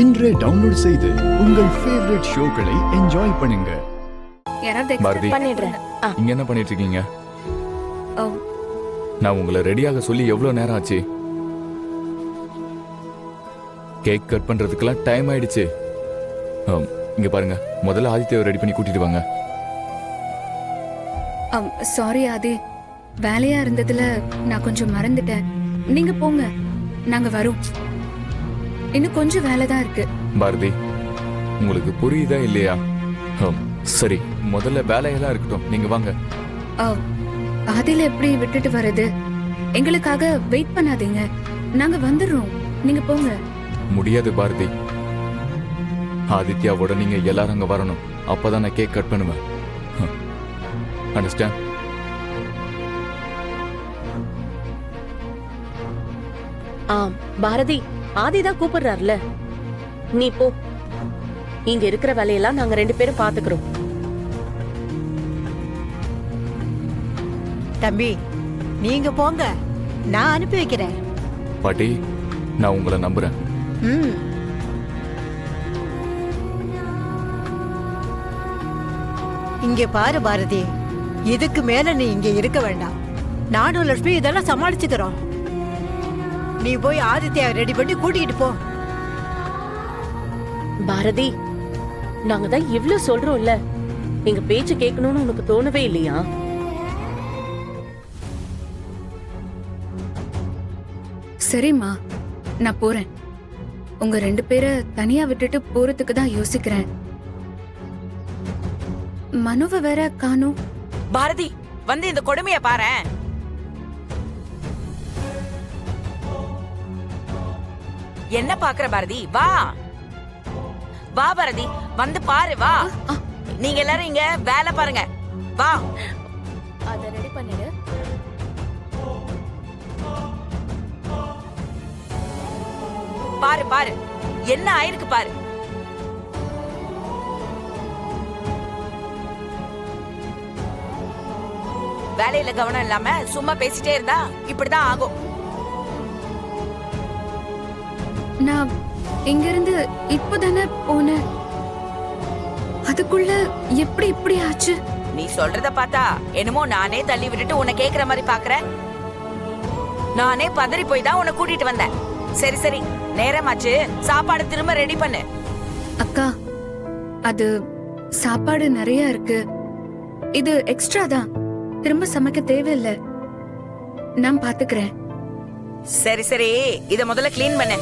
இன்றே டவுன்லோட் செய்து உங்கள் ஃபேவரட் ஷோக்களை என்ஜாய் பண்ணுங்க. பாரதி, பண்ணிடுறேன். இங்க என்ன பண்ணிட்டு இருக்கீங்க? நான் உங்களை ரெடியாக சொல்லி எவ்வளவு நேரம் ஆச்சு? கேக் கட் பண்றதுக்கெல்லாம் டைம் ஆயிடுச்சு. இங்க பாருங்க, முதல்ல ஆதித்யாவை ரெடி பண்ணி கூட்டிட்டு வாங்க. சாரி ஆதி, வேலையா இருந்ததுல நான் கொஞ்சம் மறந்துட்டேன். நீங்க போங்க, நாங்க வரோம். இன்னும் கொஞ்சம் வேலை தான் இருக்கு. பாரதி, உங்களுக்கு புரியுதா இல்லையா? சரி, முதல்ல வேலையெல்லாம் இருக்கட்டும், நீங்க வாங்க. ஆதியில எப்படி விட்டுட்டு வர்றது? எங்களுக்காக வெயிட் பண்ணாதீங்க, நாங்க வந்துடுறோம். நீங்க போங்க. முடியாது பாரதி, ஆதித்யாவோட நீங்க எல்லாரும் அங்க வரணும். அப்பதான் நான் கேக் கட் பண்ணுவேன். அண்டர்ஸ்டாண்ட்? பாரதி, ஆதிதான் கூப்பிடுறாருல, நீ போ. இங்க இருக்கிற வேலையெல்லாம் நாங்க 2 பேரும் பாத்துக்கிறோம். தம்பி, நீங்க போங்க, நான் அனுப்பி வைக்கிறேன். பாட்டி, நான் உங்களை நம்புறேன். இங்க பாரு பாரதி, இதுக்கு மேல நீ இங்க இருக்க வேண்டாம். நானும் லட்சுமி இதெல்லாம் சமாளிச்சுக்கிறோம். நீ போய் ஆதித்யா ரெடி பண்ணி கூட்டிட்டு போ. பாரதி, நாங்க தான் இவ்ளோ சொல்றோம்ல, எங்க பேச்சு கேட்கணும்னு உனக்கு தோணவே இல்லையா? சரிம்மா, நான் போறேன். உங்க 2 பேரை தனியா விட்டுட்டு போறதுக்கு தான் யோசிக்கிறேன். மனுவை வேற காணோம். பாரதி, வந்து இந்த கொடுமைய பாரேன். என்ன பாக்குற பாரதி? வா வா பாரதி, வந்து பாரு, வா. நீங்க எல்லாரும் இங்க வேலை பாருங்க, வா. அத ரெடி பண்ணிடு. பாரு பாரு, என்ன ஆயிருக்கு பாரு. வேலையில கவனம் இல்லாம சும்மா பேசிட்டே இருந்தா இப்படிதான் ஆகும். நான் இங்கிருந்து இப்பதானே போனேன், அதுக்குள்ள எப்படி இப்படி ஆச்சு? நீ சொல்றத பார்த்தா என்னமோ நானே தள்ளி விட்டுட்டு உன்னை கேக்குற மாதிரி பாக்குறேன். நானே பதறி போய் தான் உன்னை கூட்டிட்டு வந்தேன். சரி சரி, நேரமாச்சு, சாப்பாடு திரும்ப ரெடி பண்ணு. அக்கா, அது சாப்பாடு நிறைய இருக்கு, இது எக்ஸ்ட்ரா தான், திரும்ப சமைக்க தேவையில்லை, நான் பாத்துக்கிறேன். சரி சரி, இத முதல்ல கிளீன் பண்ணு.